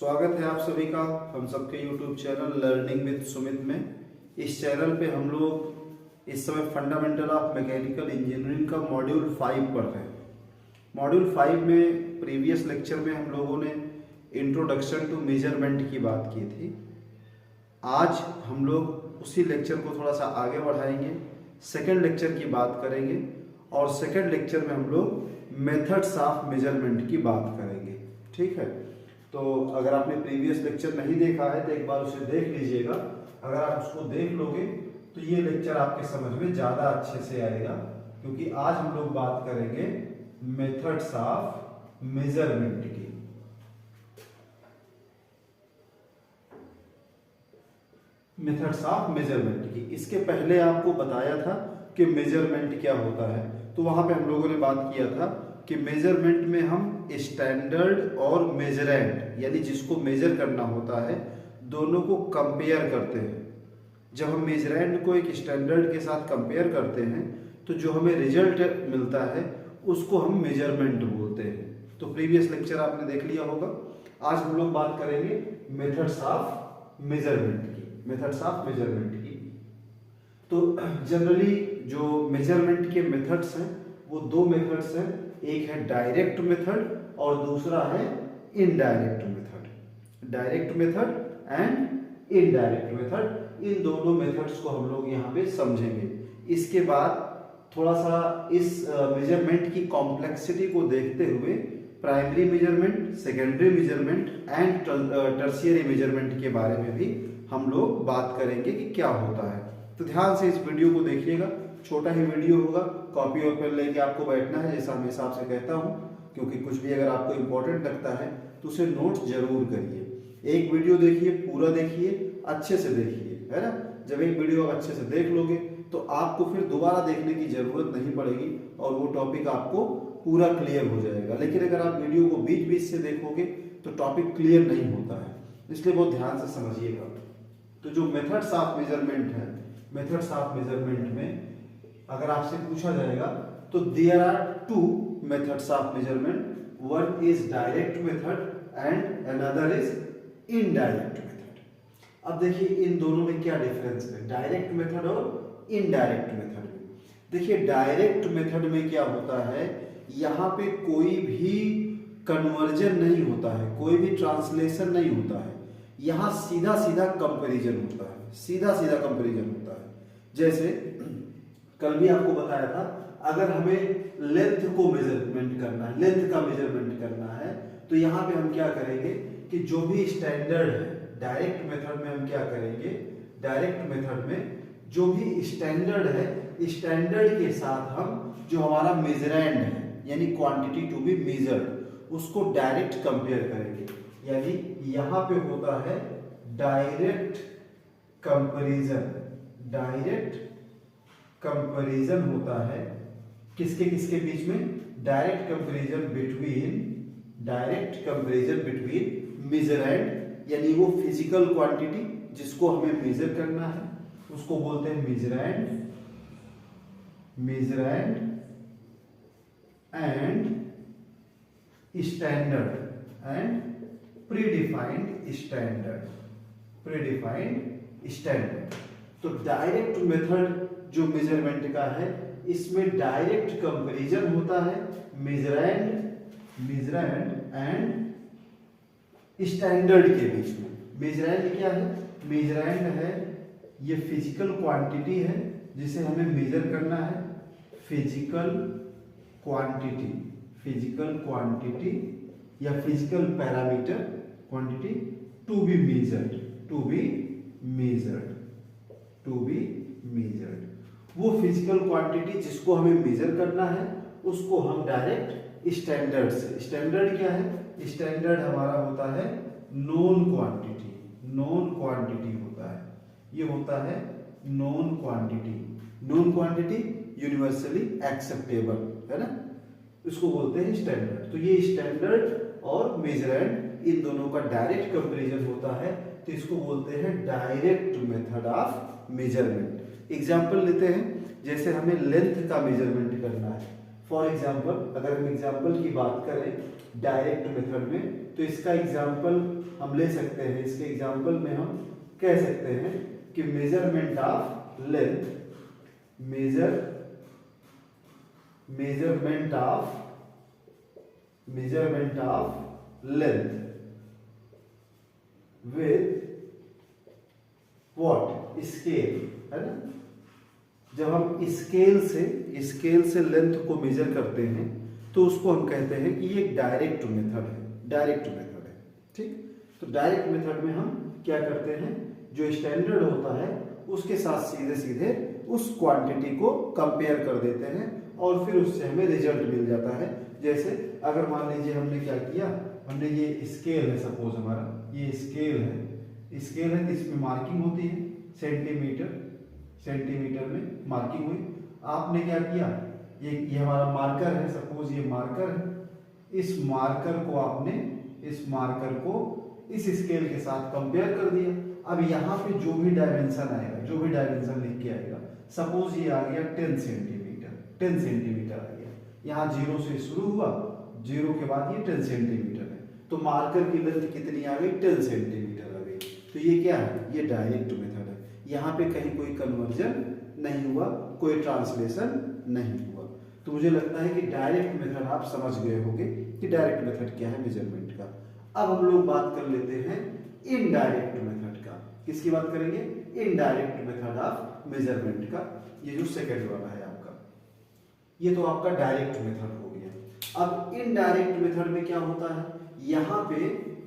स्वागत है आप सभी का हम सबके YouTube channel learning with Sumit में। इस चैनल पे हम लोग इस समय फंडामेंटल ऑफ मैकेनिकल इंजीनियरिंग का मॉड्यूल 5 पढ़ रहे हैं। मॉड्यूल 5 में प्रीवियस लेक्चर में हम लोगों ने इंट्रोडक्शन टू मेजरमेंट की बात की थी। आज हम लोग उसी लेक्चर को थोड़ा सा आगे बढ़ाएंगे, सेकेंड लेक्चर की बात करेंगे और सेकेंड लेक्चर में हम लोग मेथड्स ऑफ मेजरमेंट की बात करेंगे। ठीक है, तो अगर आपने प्रीवियस लेक्चर नहीं देखा है तो एक बार उसे देख लीजिएगा। अगर आप उसको देख लोगे तो ये लेक्चर आपके समझ में ज़्यादा अच्छे से आएगा, क्योंकि आज हम लोग बात करेंगे मेथड्स ऑफ मेजरमेंट की। मेथड्स ऑफ मेजरमेंट की इसके पहले आपको बताया था कि मेजरमेंट क्या होता है, तो वहां पे हम लोगों ने बात किया था कि मेजरमेंट में हम स्टैंडर्ड और मेजरेंड यानी जिसको मेजर करना होता है दोनों को कंपेयर करते हैं। जब हम मेजरेंड को एक स्टैंडर्ड के साथ कंपेयर करते हैं तो जो हमें रिजल्ट मिलता है उसको हम मेजरमेंट बोलते हैं। तो प्रीवियस लेक्चर आपने देख लिया होगा। आज हम लोग बात करेंगे मेथड्स ऑफ मेजरमेंट की। मेथड्स ऑफ मेजरमेंट की तो जनरली जो मेजरमेंट के मेथड्स हैं वो दो मेथड्स हैं, एक है डायरेक्ट मेथड और दूसरा है indirect method. Direct method and indirect method, इन दोनों मेथड्स को हम लोग यहाँ पे समझेंगे। इसके बाद थोड़ा सा इस मेजरमेंट की कॉम्प्लेक्सिटी को देखते हुए primary measurement, secondary measurement and tertiary measurement के बारे में भी हम लोग बात करेंगे कि क्या होता है। तो ध्यान से इस वीडियो को देखिएगा, छोटा ही वीडियो होगा, कॉपी और पेन लेके आपको बैठना है जैसा हमेशा आपसे कहता हूँ, क्योंकि कुछ भी अगर आपको इम्पोर्टेंट लगता है तो उसे नोट जरूर करिए। एक वीडियो देखिए, पूरा देखिए, अच्छे से देखिए, है ना। जब एक वीडियो अच्छे से देख लोगे तो आपको फिर दोबारा देखने की जरूरत नहीं पड़ेगी और वो टॉपिक आपको पूरा क्लियर हो जाएगा। लेकिन अगर आप वीडियो को बीच बीच से देखोगे तो टॉपिक क्लियर नहीं होता है, इसलिए बहुत ध्यान से समझिएगा। तो जो मेथड्स ऑफ मेजरमेंट है, मेथड्स ऑफ मेजरमेंट में अगर आपसे पूछा जाएगा तो there are two methods of measurement, one is direct method and another is indirect method. अब देखिए इन दोनों में क्या डिफरेंस है, डायरेक्ट मेथड और इनडायरेक्ट मेथड में। देखिए डायरेक्ट मेथड में क्या होता है, यहाँ पे कोई भी कन्वर्जन नहीं होता है, कोई भी ट्रांसलेशन नहीं होता है, यहाँ सीधा सीधा कंपैरिजन होता है, सीधा सीधा कंपैरिजन होता है। जैसे कल भी आपको बताया था, अगर हमें लेंथ को मेजरमेंट करना है, लेंथ का मेजरमेंट करना है, तो यहाँ पे हम क्या करेंगे कि जो भी स्टैंडर्ड है, डायरेक्ट मेथड में हम क्या करेंगे, डायरेक्ट मेथड में जो भी स्टैंडर्ड है, स्टैंडर्ड के साथ हम जो हमारा मेजरेंड है यानी क्वांटिटी टू बी मेजर्ड, उसको डायरेक्ट कंपेयर करेंगे। यानी यहाँ पे होता है डायरेक्ट कंपैरिजन, डायरेक्ट कंपैरिजन होता है किसके किसके बीच में, डायरेक्ट कंपैरिजन बिटवीन मेजरेंड, यानी वो फिजिकल क्वांटिटी जिसको हमें मेजर करना है उसको बोलते हैं measurand and standard and predefined standard. तो डायरेक्ट मेथड जो मेजरमेंट का है इसमें डायरेक्ट कंपैरिजन होता है मेजरेंड एंड स्टैंडर्ड के बीच में। मेजरेंड क्या है, मेजरेंड है ये फिजिकल क्वांटिटी है जिसे हमें मेजर करना है, फिजिकल क्वांटिटी या physical parameter quantity to be measured. वो फिजिकल क्वांटिटी जिसको हमें मेजर करना है उसको हम डायरेक्ट स्टैंडर्ड से, स्टैंडर्ड क्या है, स्टैंडर्ड हमारा होता है नोन क्वांटिटी होता है, ये होता है नोन क्वांटिटी यूनिवर्सली एक्सेप्टेबल, है ना, इसको बोलते हैं स्टैंडर्ड। तो ये स्टैंडर्ड और मेजरेंड इन दोनों का डायरेक्ट कंपैरिजन होता है, तो इसको बोलते हैं direct method of measurement. Example लेते हैं, जैसे हमें लेंथ का मेजरमेंट करना है, फॉर एग्जाम्पल अगर हम एग्जाम्पल की बात करें डायरेक्ट मेथड में, तो इसका एग्जाम्पल हम ले सकते हैं। इसके एग्जाम्पल में हम कह सकते हैं कि measurement of length, measurement of length with what, scale, है ना। जब हम स्केल से लेंथ को मेजर करते हैं तो उसको हम कहते हैं कि ये डायरेक्ट मेथड है, ठीक। तो डायरेक्ट मेथड में हम क्या करते हैं, जो स्टैंडर्ड होता है उसके साथ सीधे सीधे उस क्वांटिटी को कंपेयर कर देते हैं और फिर उससे हमें रिजल्ट मिल जाता है। जैसे अगर मान लीजिए हमने क्या किया, हमने ये स्केल है, सपोज हमारा ये स्केल है तो इसमें मार्किंग होती है सेंटीमीटर में मार्किंग हुई। आपने क्या किया, ये हमारा मार्कर है, सपोज ये मार्कर है, इस मार्कर को इस स्केल के साथ कंपेयर कर दिया। अब यहाँ पे जो भी डायमेंशन लिख के आएगा, सपोज ये आ गया 10 सेंटीमीटर आ गया। यहाँ 0 से शुरू हुआ, 0 के बाद ये 10 सेंटीमीटर है, तो मार्कर की लेंथ कितनी आ गई, 10 सेंटीमीटर आ गई। तो ये क्या है, ये डायरेक्ट मेथड है। यहाँ पे कहीं कोई कन्वर्जन नहीं हुआ, कोई ट्रांसलेशन नहीं हुआ। तो मुझे लगता है कि डायरेक्ट मेथड आप समझ गए होंगे कि डायरेक्ट मेथड क्या है मेजरमेंट का। अब हम लोग बात कर लेते हैं इनडायरेक्ट मेथड का। किसकी बात करेंगे, इनडायरेक्ट मेथड ऑफ मेजरमेंट का। ये जो सेकंड वाला है आपका, ये तो आपका डायरेक्ट मेथड हो गया। अब इनडायरेक्ट मेथड में क्या होता है, यहाँ पे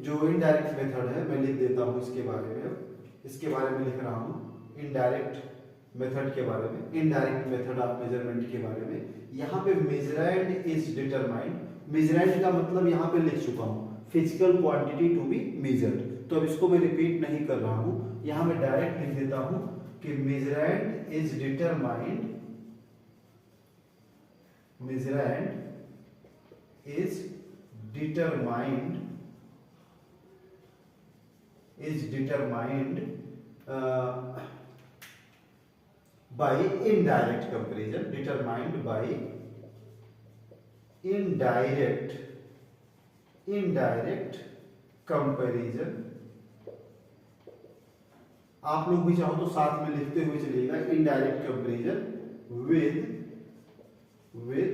जो इनडायरेक्ट मेथड है मैं लिख देता हूँ इसके बारे में लिख रहा हूँ इनडायरेक्ट मेथड के बारे में, इनडायरेक्ट मेथड ऑफ मेजरमेंट के बारे में। यहाँ पे मेजरैंड इज डिटरमाइंड, मेजरैंड का मतलब यहाँ पे लिख चुका हूँ, physical quantity to be measured. तो अब इसको मैं रिपीट नहीं कर रहा हूँ, यहाँ मैं डायरेक्ट लिख देता हूँ कि measurand is determined, by indirect comparison, determined by indirect comparison। आप लोग भी चाहो तो साथ में लिखते हुए चलिएगा, indirect comparison with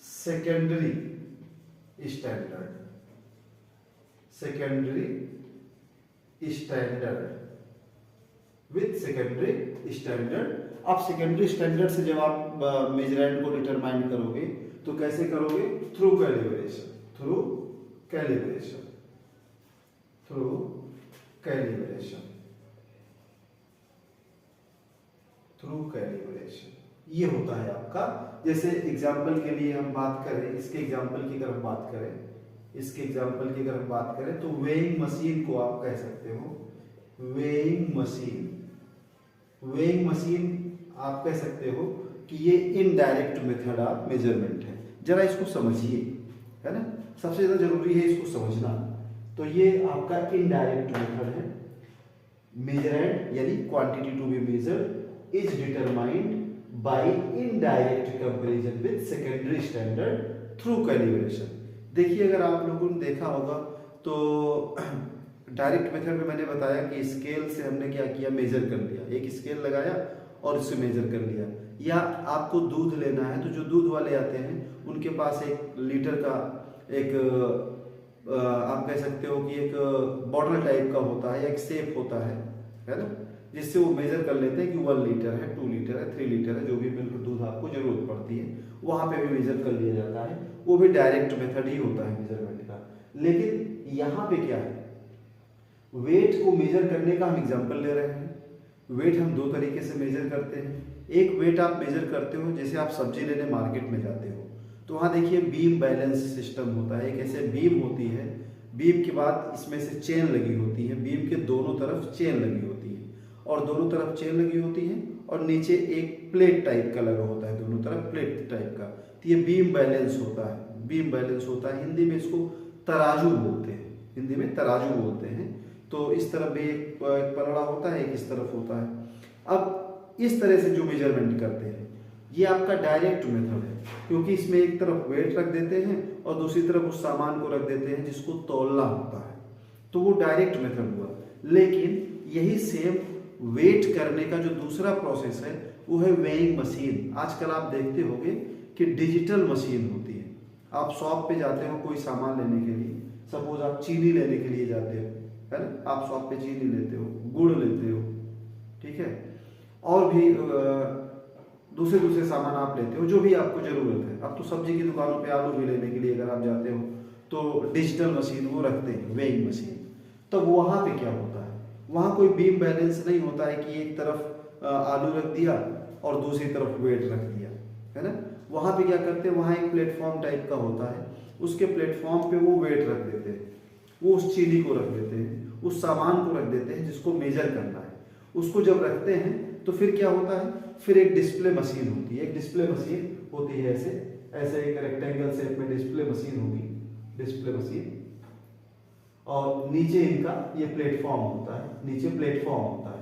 secondary standard. आप सेकेंडरी स्टैंडर्ड से जब आप मेजरमेंट को डिटरमाइन करोगे तो कैसे करोगे, थ्रू कैलिब्रेशन ये होता है आपका। जैसे एग्जाम्पल के लिए हम बात करें, इसके एग्जाम्पल की अगर हम बात करें तो वेइंग मशीन को आप कह सकते हो, वेइंग मशीन आप कह सकते हो कि ये इनडायरेक्ट मेथड ऑफ मेजरमेंट है। जरा इसको समझिए, है ना, सबसे ज्यादा जरूरी है इसको समझना। तो ये आपका इनडायरेक्ट मेथड है। मेजरमेंट यानी quantity to be measured is determined by indirect comparison with secondary standard through calibration. देखिए अगर आप लोगों ने देखा होगा तो डायरेक्ट मेथड में मैंने बताया कि स्केल से हमने क्या किया, मेजर कर लिया, एक स्केल लगाया और इससे मेजर कर लिया। या आपको दूध लेना है तो जो दूध वाले आते हैं उनके पास एक लीटर का एक आप कह सकते हो कि एक बॉटल टाइप का होता है, एक शेप होता है ना, जिससे वो मेजर कर लेते हैं कि 1 लीटर है, 2 लीटर है, 3 लीटर है, जो भी मिल्क दूध आपको जरूरत पड़ती है वहां पे भी मेजर कर लिया जाता है। वो भी डायरेक्ट मेथड ही होता है मेजरमेंट का। लेकिन यहाँ पे क्या है, वेट को मेजर करने का हम एग्जांपल ले रहे हैं। वेट हम 2 तरीके से मेजर करते हैं। एक वेट आप मेजर करते हो जैसे आप सब्जी लेने मार्केट में जाते हो तो वहाँ देखिए बीम बैलेंस सिस्टम होता है। एक ऐसे बीम होती है, बीम के बाद इसमें से चेन लगी होती है, बीम के दोनों तरफ चेन लगी होती है और दोनों तरफ चेन लगी होती है और नीचे एक प्लेट टाइप का लगा होता है, दोनों तरफ प्लेट टाइप का। तो ये बीम बैलेंस होता है। हिंदी में इसको तराजू बोलते हैं। तो इस तरफ भी एक पलड़ा होता है, एक इस तरफ होता है। अब इस तरह से जो मेजरमेंट करते हैं, ये आपका डायरेक्ट मेथड है, क्योंकि इसमें एक तरफ वेट रख देते हैं और दूसरी तरफ उस सामान को रख देते हैं जिसको तौलना होता है, तो वो डायरेक्ट मेथड हुआ। लेकिन यही सेम वेट करने का जो दूसरा प्रोसेस है वो है वेइंग मशीन। आजकल आप देखते होंगे कि डिजिटल मशीन होती है। आप शॉप पे जाते हो कोई सामान लेने के लिए, सपोज आप चीनी लेने के लिए जाते हो, है ना, आप शॉप पे चीनी लेते हो, गुड़ लेते हो, ठीक है, और भी दूसरे दूसरे सामान आप लेते हो जो भी आपको जरूरत है। अब तो सब्जी की दुकानों पे आलू भी लेने के लिए अगर आप जाते हो तो डिजिटल मशीन वो रखते हैं, वेइंग मशीन। तो वहां पे क्या होता है, वहां कोई बीम बैलेंस नहीं होता है कि एक तरफ आलू रख दिया और दूसरी तरफ वेट रख दिया, है ना। वहां पे क्या करते हैं, वहां एक प्लेटफॉर्म टाइप का होता है, उसके प्लेटफॉर्म पे वो वेट रख देते हैं, वो उस चीनी को रख देते हैं, उस सामान को रख देते हैं जिसको मेजर करना है। उसको जब रखते हैं तो फिर क्या होता है, फिर एक डिस्प्ले मशीन होती है। एक डिस्प्ले मशीन होती है ऐसे ऐसे एक रेक्टेंगल शेप में डिस्प्ले मशीन होगी, डिस्प्ले मशीन, और नीचे इनका ये प्लेटफॉर्म होता है, नीचे प्लेटफॉर्म होता है।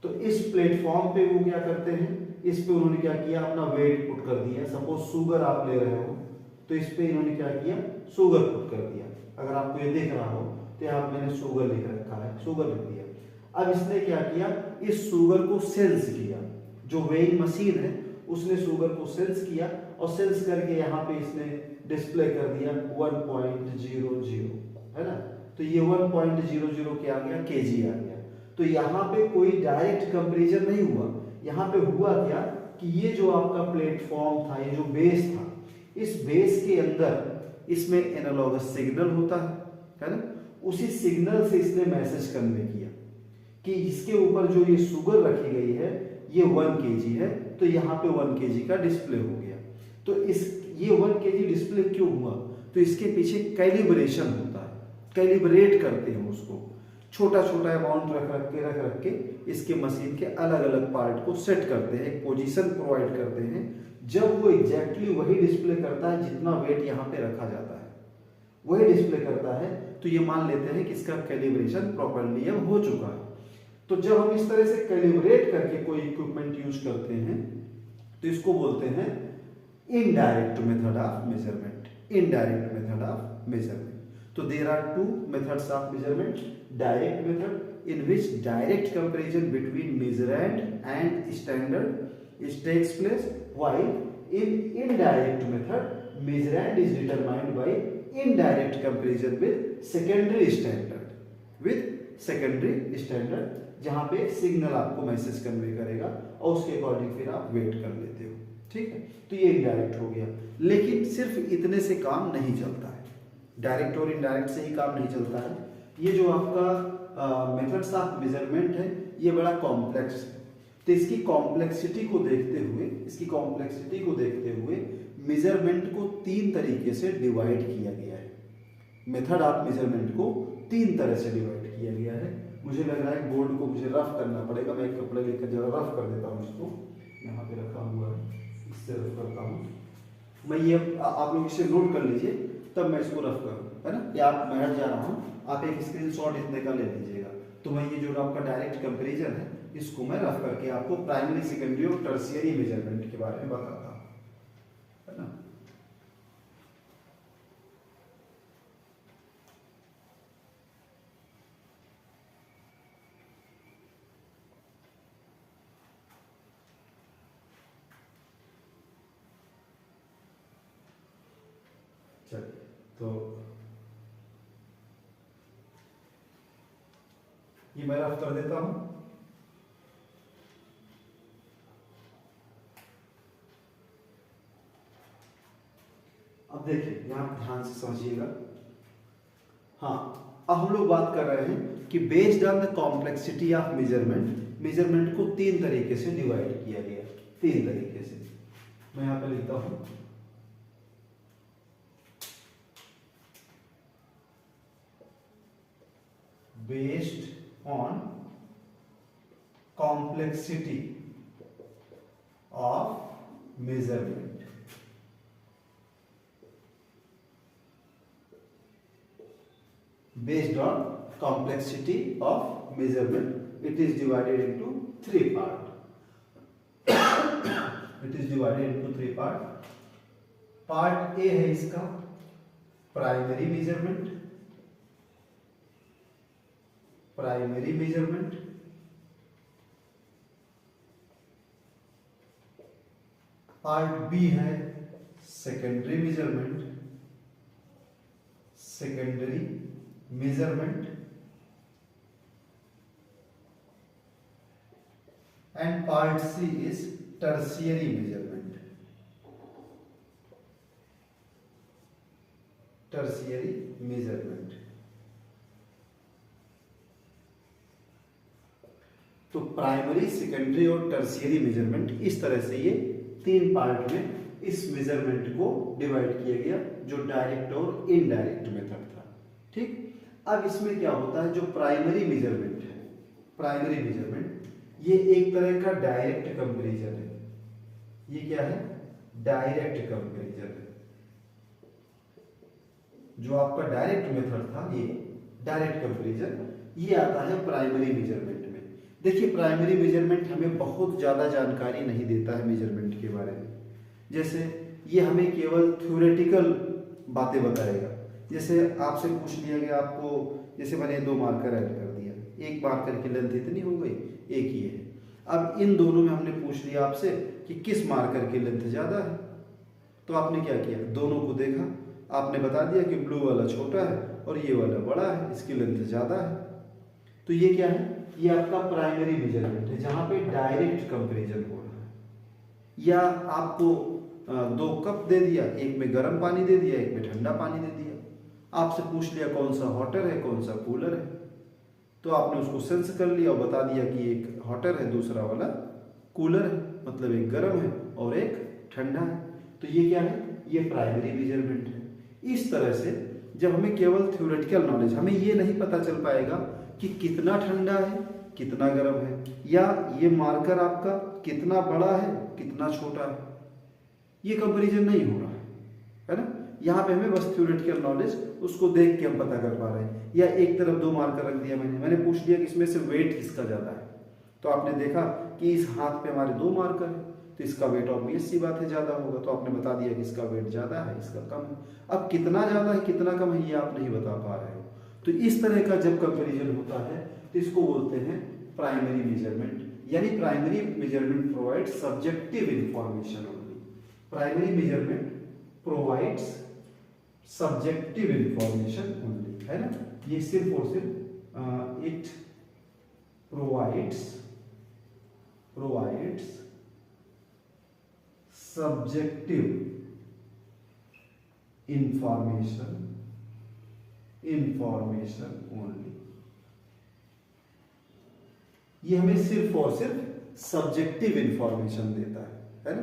तो इस प्लेटफॉर्म पे वो क्या करते हैं, इस पे उन्होंने क्या किया, अपना वेट पुट कर दिया। सपोज शुगर आप ले रहे हो तो इस पे इन्होंने क्या किया, शुगर पुट कर दिया। अगर आपको ये दिख रहा हो तो यहाँ मैंने शुगर लिख रखा है, शुगर लिख दिया। अब इसने क्या किया, इस शुगर को सेंस किया, जो वेइंग मशीन है उसने शुगर को सेंस किया और सेंस करके यहाँ पे इसने डिस्प्ले कर दिया 1.00, है ना। तो ये 1.00 क्या आ गया, केजी आ गया। तो यहाँ पे कोई डायरेक्ट कंपैरिजन नहीं हुआ। यहाँ पे हुआ क्या कि ये जो आपका प्लेटफॉर्म था, ये जो बेस था, इस बेस के अंदर इसमें एनालॉगस सिग्नल होता है ना। उसी सिग्नल से इसने मैसेज कन्वे किया कि इसके ऊपर जो ये शुगर रखी गई है ये 1 केजी है, तो यहाँ पे 1 केजी का डिस्प्ले हो गया। तो इस ये 1 केजी डिस्प्ले क्यों हुआ, तो इसके पीछे कैलिब्रेशन होता है, कैलिब्रेट करते हैं उसको, छोटा छोटा अमाउंट रख के इसके मशीन के अलग अलग पार्ट को सेट करते हैं, एक पोजीशन प्रोवाइड करते हैं। जब वो एग्जैक्टली वही डिस्प्ले करता है जितना वेट यहाँ पे रखा जाता है, वही डिस्प्ले करता है, तो ये मान लेते हैं कि इसका कैलिब्रेशन प्रॉपरली अब हो चुका है। तो जब हम इस तरह से कैलिब्रेट करके कोई इक्विपमेंट यूज करते हैं तो इसको बोलते हैं indirect method of measurement, indirect method of measurement. तो there are two methods of measurement, direct method in which direct comparison between measurand and standard is takes place, while in indirect method measurand is determined by indirect comparison with secondary standard, जहां पे signal आपको message convey करेगा और उसके according फिर आप wait कर लेते हो, ठीक है। तो ये इनडायरेक्ट हो गया। लेकिन सिर्फ इतने से काम नहीं चलता है, डायरेक्ट और इनडायरेक्ट से ही काम नहीं चलता है। ये जो आपका मेथड्स ऑफ मेजरमेंट है ये बड़ा कॉम्प्लेक्स है। तो इसकी कॉम्प्लेक्सिटी को देखते हुए मेजरमेंट को 3 तरीके से डिवाइड किया गया है। मेथड ऑफ मेजरमेंट को 3 तरह से डिवाइड किया गया है। मुझे लग रहा है बोर्ड को मुझे रफ करना पड़ेगा, मैं एक कपड़ा लेकर जरा रफ कर देता हूँ इसको, यहाँ पे रखा हुआ है, इससे रफ करता हूँ मैं। ये आप लोग इसे नोट कर लीजिए, तब मैं इसको रफ करूँ, है ना। या आप मैं हट जा रहा हूँ, आप एक स्क्रीनशॉट इतने का ले लीजिएगा। तो मैं ये जो आपका डायरेक्ट कंपैरिजन है इसको मैं रफ करके आपको प्राइमरी, सेकेंडरी और टर्शियरी मेजरमेंट के बारे में बताता हूँ, है ना। चलिए, तो ये मैं रफ कर देता हूं। अब देखिए, यहां ध्यान से समझिएगा। हाँ, अब हम लोग बात कर रहे हैं कि based on the complexity of measurement को 3 तरीके से डिवाइड किया गया, 3 तरीके से। मैं यहां पे लिखता हूं, based on complexity of measurement, based on complexity of measurement, it is divided into 3 parts. It is divided into 3 part. Part A है इसका primary measurement, primary measurement, part B है secondary measurement, secondary measurement, and part C is tertiary measurement, tertiary measurement. तो primary, secondary और tertiary measurement, इस तरह से ये 3 part में इस मेजरमेंट को डिवाइड किया गया, जो डायरेक्ट और इनडायरेक्ट मेथड था। ठीक, अब इसमें क्या होता है, जो प्राइमरी मेजरमेंट है, प्राइमरी मेजरमेंट ये एक तरह का डायरेक्ट कंपैरिजन है। ये क्या है, डायरेक्ट कंपैरिजन है। जो आपका डायरेक्ट मेथड था, ये डायरेक्ट कंपैरिजन, ये आता है प्राइमरी मेजरमेंट में। देखिए, प्राइमरी मेजरमेंट हमें बहुत ज्यादा जानकारी नहीं देता है मेजरमेंट के बारे में। जैसे ये हमें केवल थ्योरेटिकल बातें बताएगा। जैसे आपसे पूछ लिया गया आपको, जैसे मैंने 2 मार्कर ऐड कर दिया, एक मार्कर की लेंथ इतनी हो गई, एक ही है। अब इन दोनों में हमने पूछ लिया आपसे कि किस मार्कर की लेंथ ज्यादा है, तो आपने क्या किया, दोनों को देखा, आपने बता दिया कि ब्लू वाला छोटा है और ये वाला बड़ा है, इसकी लेंथ ज्यादा है। तो ये क्या है, ये आपका प्राइमरी मेजरमेंट है, जहां पे डायरेक्ट कंपैरिजन हो रहा है। या आपको 2 कप दे दिया, एक में गर्म पानी दे दिया, एक में ठंडा पानी दे दिया, आपसे पूछ लिया कौन सा हॉटर है, कौन सा कूलर है, तो आपने उसको सेंस कर लिया और बता दिया कि एक हॉटर है, दूसरा वाला कूलर है, मतलब एक गर्म है और एक ठंडा है। तो ये क्या है, ये प्राइमरी मेजरमेंट है। इस तरह से जब हमें केवल थ्योरेटिकल नॉलेज, हमें ये नहीं पता चल पाएगा कि कितना ठंडा है, कितना गर्म है, या ये मार्कर आपका कितना बड़ा है, कितना छोटा है, ये कंपैरिजन नहीं हो रहा है ना। यहाँ पे हमें बस थ्योरेटिकल नॉलेज, उसको देख के हम पता कर पा रहे हैं। या एक तरफ 2 मार्कर रख दिया मैंने पूछ लिया कि इसमें से वेट किसका ज्यादा है, तो आपने देखा कि इस हाथ पे हमारे 2 मार्कर है, तो इसका वेट ऑब्वियस सी बात है ज्यादा होगा, तो आपने बता दिया कि इसका वेट ज्यादा है, इसका कम है। अब कितना ज्यादा है, कितना कम है, ये आप नहीं बता पा रहे हो। तो इस तरह का जब कंपैरिजन होता है तो इसको बोलते हैं प्राइमरी मेजरमेंट। यानी primary measurement provides subjective information only. Primary measurement provides subjective information only, है ना। ये सिर्फ और सिर्फ it provides subjective information only. ये हमें सिर्फ और सिर्फ सब्जेक्टिव इंफॉर्मेशन देता है ना।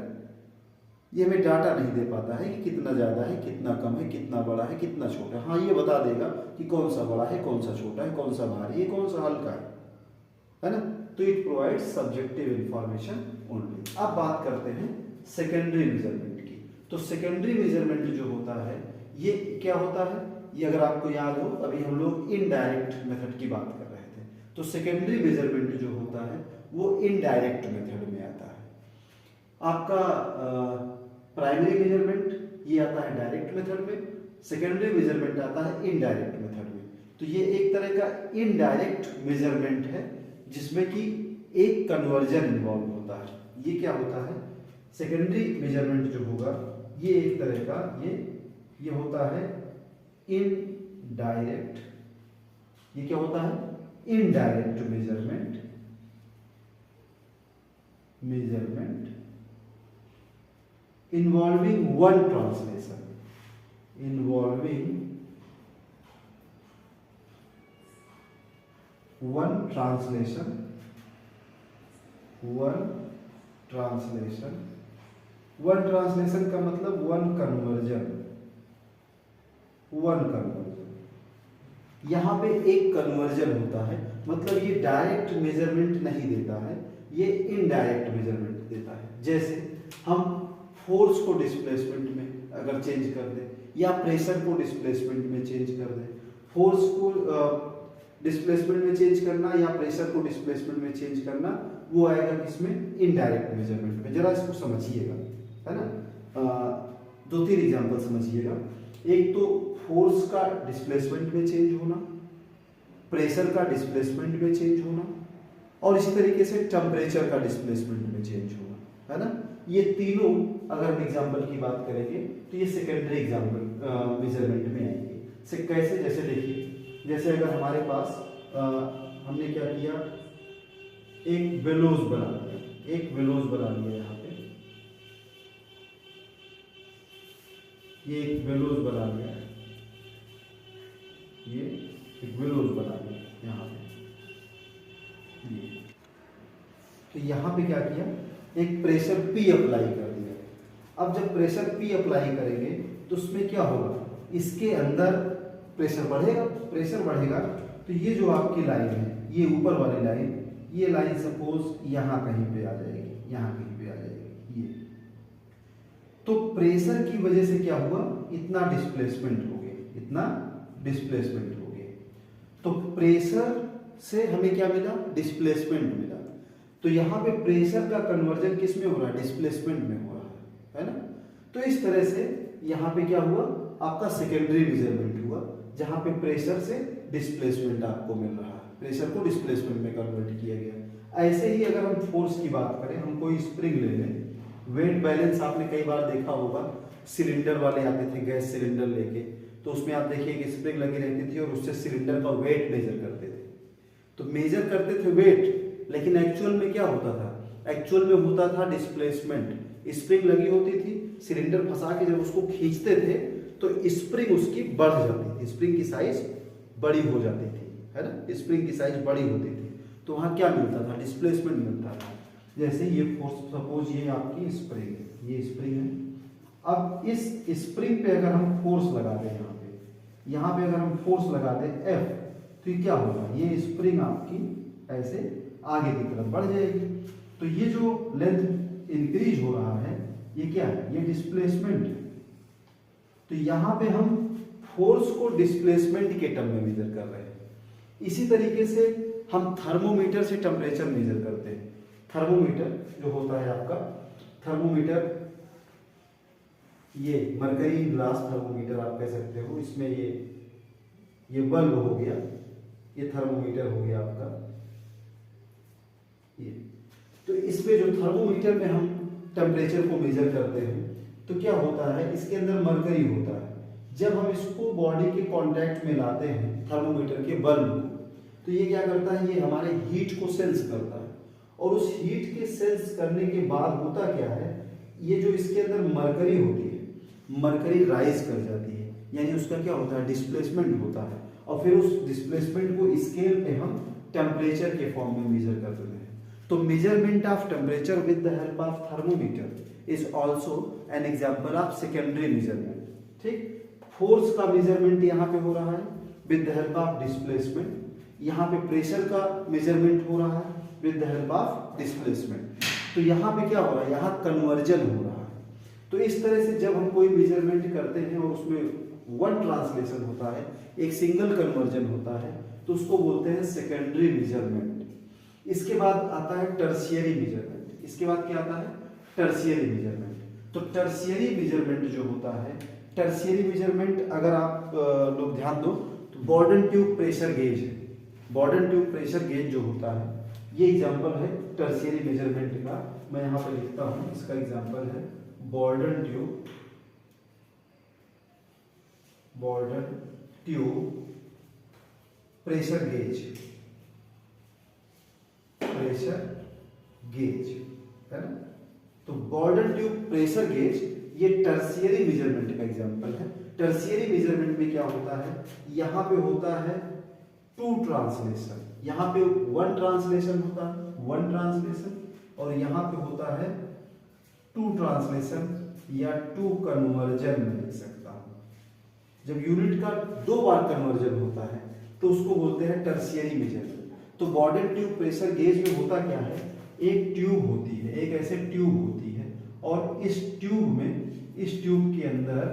ये हमें डाटा नहीं दे पाता है कि कितना ज्यादा है, कितना कम है, कितना बड़ा है, कितना छोटा है। हाँ, ये बता देगा कि कौन सा बड़ा है, कौन सा छोटा है, कौन सा भारी है, कौन सा हल्का है ना। तो it provides subjective information only. अब बात करते हैं सेकेंडरी मेजरमेंट की। तो सेकेंडरी मेजरमेंट जो होता है, ये क्या होता है, ये अगर आपको याद हो, अभी हम लोग इनडायरेक्ट मेथड की बात कर रहे थे। तो सेकेंडरी मेजरमेंट जो होता है वो इनडायरेक्ट मेथड में आता है। आपका प्राइमरी मेजरमेंट ये आता है डायरेक्ट मेथड में, सेकेंडरी मेजरमेंट आता है इनडायरेक्ट मेथड में। तो ये एक तरह का इनडायरेक्ट मेजरमेंट है जिसमें कि एक कन्वर्जन इन्वॉल्व होता है। ये क्या होता है, सेकेंडरी मेजरमेंट जो होगा ये एक तरह का ये होता है इनडायरेक्ट। ये क्या होता है, indirect measurement involving one translation, one translation का मतलब वन कन्वर्जन। यहां पे एक कन्वर्जन होता है, मतलब ये डायरेक्ट मेजरमेंट नहीं देता है, ये इनडायरेक्ट मेजरमेंट देता है। जैसे हम फोर्स को डिस्प्लेसमेंट में अगर चेंज कर दें, या प्रेशर को डिस्प्लेसमेंट में चेंज कर दें, फोर्स को डिस्प्लेसमेंट में चेंज करना या प्रेशर को डिस्प्लेसमेंट में चेंज करना, वो आएगा किसमें, इनडायरेक्ट मेजरमेंट में। जरा इसको समझिएगा, है ना। दो तीन एग्जांपल समझिएगा। एक तो फोर्स का डिस्प्लेसमेंट में चेंज होना, प्रेशर का डिस्प्लेसमेंट में चेंज होना, और इसी तरीके से टेम्परेचर का डिस्प्लेसमेंट में चेंज होना, है ना। ये तीनों अगर हम एग्जांपल की बात करेंगे तो ये सेकेंडरी एग्जांपल मेजरमेंट में आएंगे। से कैसे, जैसे देखिए, जैसे अगर हमारे पास हमने क्या किया, एक बेलोज बना लिया, एक बेलोज बना लिया, यहाँ पे ये एक बेलोज बना लिया, ये एक बेलोज बना लिया यहाँ पे ये। तो यहाँ पे क्या किया, एक प्रेशर P अप्लाई कर दिया। अब जब प्रेशर P अप्लाई करेंगे तो उसमें क्या होगा, इसके अंदर प्रेशर बढ़ेगा, प्रेशर बढ़ेगा तो ये जो आपकी लाइन है, ये ऊपर वाली लाइन, ये लाइन सपोज यहाँ कहीं पे आ जाएगी, यहाँ कहीं पे आ जाएगी ये। तो प्रेशर की वजह से क्या हुआ, इतना डिस्प्लेसमेंट हो गया, इतना डिस्प्लेसमेंट हो गया। तो प्रेशर से हमें क्या मिला, डिस्प्लेसमेंट मिला। तो यहाँ पे प्रेशर का कन्वर्जन किस में हो रहा है, डिस्प्लेसमेंट में हो रहा है ना। तो इस तरह से यहाँ पे क्या हुआ, आपका सेकेंडरी मेजरमेंट हुआ, जहाँ पे प्रेशर से डिस्प्लेसमेंट आपको मिल रहा है, प्रेशर को डिस्प्लेसमेंट में कन्वर्ट किया गया। ऐसे ही अगर हम फोर्स की बात करें, हम कोई स्प्रिंग ले लें, वेट बैलेंस आपने कई बार देखा होगा, सिलेंडर वाले आते थे गैस सिलेंडर लेके, तो उसमें आप देखिए कि स्प्रिंग लगी रहती थी और उससे सिलेंडर का वेट मेजर करते थे। तो मेजर करते थे वेट, लेकिन एक्चुअल में क्या होता था, एक्चुअल में होता था डिस्प्लेसमेंट। स्प्रिंग लगी होती थी, सिलेंडर फंसा के जब उसको खींचते थे तो स्प्रिंग उसकी बढ़ जाती थी, स्प्रिंग की साइज बड़ी हो जाती थी, है ना, स्प्रिंग की साइज बड़ी होती थी। तो वहाँ क्या मिलता था, डिस्प्लेसमेंट मिलता था। जैसे ये फोर्स, सपोज ये आपकी स्प्रिंग है, ये स्प्रिंग है। अब इस स्प्रिंग पे अगर हम फोर्स लगा दें, यहाँ पे अगर हम फोर्स लगा दें F, तो ये क्या होगा, ये स्प्रिंग आपकी ऐसे आगे की तरफ बढ़ जाएगी। तो ये जो लेंथ इंक्रीज हो रहा है, ये क्या है, ये डिस्प्लेसमेंट है। तो यहाँ पे हम फोर्स को डिस्प्लेसमेंट के टर्म में मेजर कर रहे हैं। इसी तरीके से हम थर्मोमीटर से टेम्परेचर मेजर करते हैं। थर्मोमीटर जो होता है आपका, थर्मोमीटर ये मरकरी ग्लास थर्मोमीटर आप कह सकते हो, इसमें ये बल्ब हो गया, ये थर्मोमीटर हो गया आपका ये। तो इसमें जो थर्मोमीटर में हम टेम्परेचर को मेजर करते हैं, तो क्या होता है, इसके अंदर मरकरी होता है। जब हम इसको बॉडी के कांटेक्ट में लाते हैं थर्मोमीटर के बल्ब को, तो ये क्या करता है, ये हमारे हीट को सेंस करता है। और उस हीट के सेंस करने के बाद होता क्या है, ये जो इसके अंदर मरकरी होती है, मरकरी राइज कर जाती है, यानी उसका क्या होता है, डिस्प्लेसमेंट होता है। और फिर उस डिस्प्लेसमेंट को स्केल पे हम टेम्परेचर के फॉर्म में मेजर करते हैं। तो measurement of temperature with the help of thermometer is also an example of secondary measurement. ठीक, फोर्स का मेजरमेंट यहाँ पे हो रहा है with the help of displacement, यहाँ पे प्रेशर का मेजरमेंट हो रहा है with the help of displacement. तो यहाँ पे क्या हो रहा है, यहाँ कन्वर्जन हो रहा है। तो इस तरह से जब हम कोई मेजरमेंट करते हैं और उसमें वन ट्रांसलेशन होता है, एक सिंगल कन्वर्जन होता है, तो उसको बोलते हैं सेकेंडरी मेजरमेंट। इसके बाद आता है टर्शियरी मेजरमेंट। इसके बाद क्या आता है, टर्शियरी मेजरमेंट। तो टर्शियरी मेजरमेंट जो होता है, टर्शियरी मेजरमेंट अगर आप लोग ध्यान दो तो बॉर्डन ट्यूब प्रेशर गेज है। बॉर्डन ट्यूब प्रेशर गेज जो होता है, ये एग्जांपल है टर्शियरी मेजरमेंट का। मैं यहाँ पर लिखता हूँ, इसका एग्जांपल है बॉर्डन ट्यूब प्रेशर गेज, है ना। तो बॉर्डन ट्यूब प्रेशर गेज ये टर्शियरी मेजरमेंट का एग्जांपल है। टर्शियरी मेजरमेंट में क्या होता है, यहाँ पे होता है टू ट्रांसलेशन, यहाँ पे वन ट्रांसलेशन होता है, वन ट्रांसलेशन, और यहाँ पे होता है टू ट्रांसलेशन या टू कन्वर्जन में लिख सकता हूँ। जब यूनिट का दो बार कन्वर्जन होता है तो उसको बोलते हैं टर्शियरी मेजरमेंट। तो बॉर्डन ट्यूब प्रेशर गेज में होता क्या है, एक ट्यूब होती है, एक ऐसे ट्यूब होती है, और इस ट्यूब के अंदर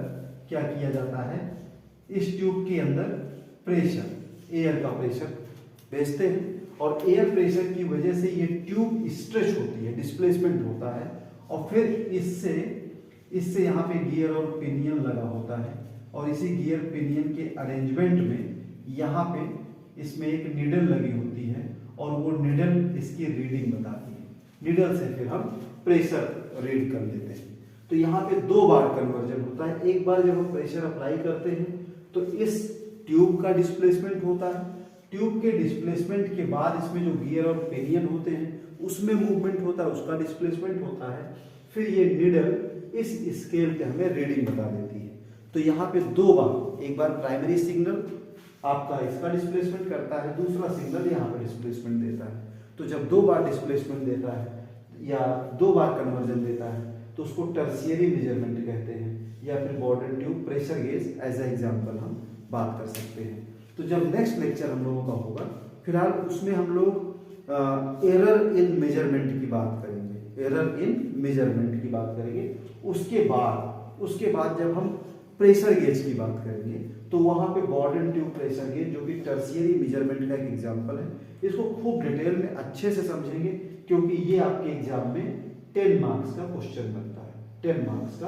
क्या किया जाता है, इस ट्यूब के अंदर प्रेशर, एयर का प्रेशर भेजते हैं, और एयर प्रेशर की वजह से ये ट्यूब स्ट्रेच होती है, डिस्प्लेसमेंट होता है, और फिर इससे इससे यहाँ पे गियर और पिनियन लगा होता है, और इसी गियर पिनियन के अरेंजमेंट में यहाँ पे इसमें एक नीडल लगी होती है, और वो नीडल इसकी रीडिंग बताती है। नीडल से फिर हम प्रेशर रीड कर लेते हैं। तो यहाँ पे 2 बार कन्वर्जन होता है। एक बार जब हम प्रेशर अप्लाई करते हैं तो इस ट्यूब का डिस्प्लेसमेंट होता है, ट्यूब के डिस्प्लेसमेंट के बाद इसमें जो गियर और पिनियन होते हैं उसमें मूवमेंट होता है, उसका डिस्प्लेसमेंट होता है। फिर ये नीडल इस स्केल पे हमें रीडिंग बता देती है। तो यहाँ पे 2 बार, एक बार प्राइमरी सिग्नल आपका इसका डिस्प्लेसमेंट करता है, दूसरा सिग्नल यहाँ पे डिस्प्लेसमेंट देता है। तो जब 2 बार डिस्प्लेसमेंट देता है या 2 बार कन्वर्जन देता है तो उसको टर्शियरी मेजरमेंट कहते हैं, या फिर Bourdon tube pressure gauge as a example हम बात कर सकते हैं। तो जब नेक्स्ट लेक्चर हम लोगों का होगा, फिलहाल उसमें हम लोग एरर इन मेजरमेंट की बात करेंगे, एरर इन मेजरमेंट की बात करेंगे। उसके बाद जब हम प्रेशर गेज की बात करेंगे तो वहां पे बॉर्डर ट्यूब प्रेशर गेज, जो कि टर्शियरी मेजरमेंट का एक एग्जांपल है, इसको खूब डिटेल में अच्छे से समझेंगे, क्योंकि ये आपके एग्जाम में 10 मार्क्स का क्वेश्चन बनता है, 10 मार्क्स का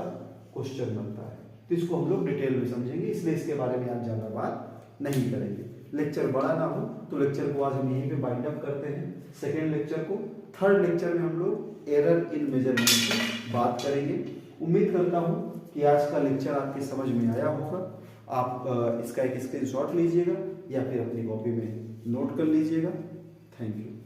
क्वेश्चन बनता है। तो इसको हम लोग डिटेल में समझेंगे, इसलिए इसके बारे में आज ज्यादा बात नहीं करेंगे। लेक्चर बड़ा ना हो तो लेक्चर को आज हम यहीं पे बाइंड अप करते हैं, सेकेंड लेक्चर को। थर्ड लेक्चर में हम लोग एरर इन मेजरमेंट की बात करेंगे। उम्मीद करता हूँ कि आज का लेक्चर आपके समझ में आया होगा। आप इसका एक स्क्रीनशॉट लीजिएगा या फिर अपनी कॉपी में नोट कर लीजिएगा। Thank you.